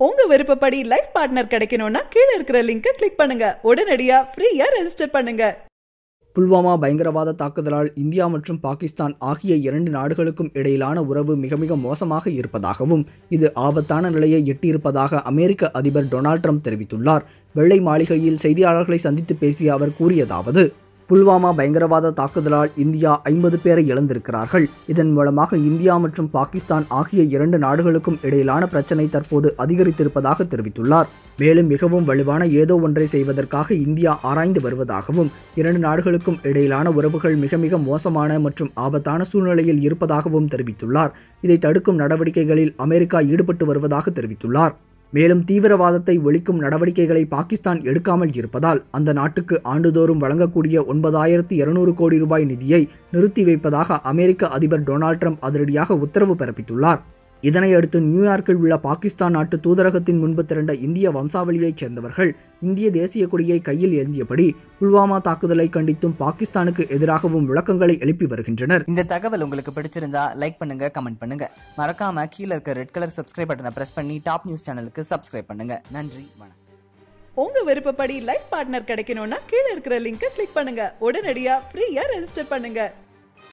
உங்க விருப்பப்படி life partner கிடைக்கணும்னா கீழ இருக்கிற லிங்கை கிளிக் பண்ணுங்க. உடனடியா ஃப்ரீயா ரெஜிஸ்டர் பண்ணுங்க. புல்வாமா பயங்கரவாத தாக்குதலால் இந்தியா மற்றும் பாகிஸ்தான் ஆகிய 2 நாடுகளுக்கும் இடையிலான உறவு மிக மிக மோசமாக இருப்பதாகவும் இது ஆபத்தான நிலையை எட்டியிருப்பதாக அமெரிக்க அதிபர் டொனால்ட் ட்ரம்ப் தெரிவித்துள்ளார். வெள்ளை மாளிகையில் செய்தியாளர்களை சந்தித்து பேசிய அவர் கூறியதாவது: புல்வாமா பயங்கரவாத தாக்குதலால் இந்தியா 50 பேரை இழந்திருக்கிறார்கள். இதன் மூலமாக இந்தியா மற்றும் பாகிஸ்தான் ஆகிய 2 நாடுகளுக்கும் இடையிலான பிரச்சினை தற்போது அதிகரித்திருப்பதாக தெரிவித்துள்ளார். மேலும் மிகவும் வலுவான ஏதோ ஒன்றை செய்வதற்காக இந்தியா ஆராய்ந்து வருவதாகவும் 2 நாடுகளுக்கும் இடையிலான உறவுகள் மிக மிக மோசமான மற்றும் ஆபத்தான சூழ்நிலையில் இருப்பதாகவும் தெரிவித்துள்ளார். இதை தடுக்கும் நடவடிக்கைகளில் அமெரிக்கா ஈடுபட்டு வருவதாக தெரிவித்துள்ளார். மேலும் தீவிரவாதத்தை ஒழிக்கும் நடவடிக்கைகளை பாகிஸ்தான் எடுக்காமல் இருப்பதால் அந்த நாட்டுக்கு ஆண்டுதோறும் வழங்கக்கூடிய 9200 கோடி ரூபாய் நிதியை நிறுத்தி வைப்பதாக அமெரிக்க அதிபர் டொனால்ட் ட்ரம்ப் அதிரடியாக உத்தரவு பிறப்பித்துள்ளார். இதனையடுத்து நியூயார்க்கில் உள்ள பாகிஸ்தான் நாட்டு தூதரகத்தின் முன்பு திரண்ட இந்திய வம்சாவளியைச் சேர்ந்தவர்கள் இந்திய தேசிய கொடியை கையில் ஏந்தியபடி புல்வாமா தாக்குதலை கண்டித்தும் பாகிஸ்தானுக்கு எதிராகவும் விளக்கங்களை எழுப்பி வருகின்றனர். இந்த தகவல் உங்களுக்கு பிடிச்சிருந்தா லைக் பண்ணுங்க, கமெண்ட் பண்ணுங்க. மறக்காம கீழே இருக்க ரெட் கலர் சப்ஸ்கிரைப் பட்டனை பிரஸ் பண்ணி டாப் நியூஸ் சேனலுக்கு சப்ஸ்கிரைப் பண்ணுங்க. நன்றி, வணக்கம். உங்க விருப்பப்படி லைஃப் பார்ட்னர் கிடைக்கணும்னா கீழ இருக்கிற லிங்கை கிளிக் பண்ணுங்க. உடனடியா ஃப்ரீயா ரெஜிஸ்டர் பண்ணுங்க.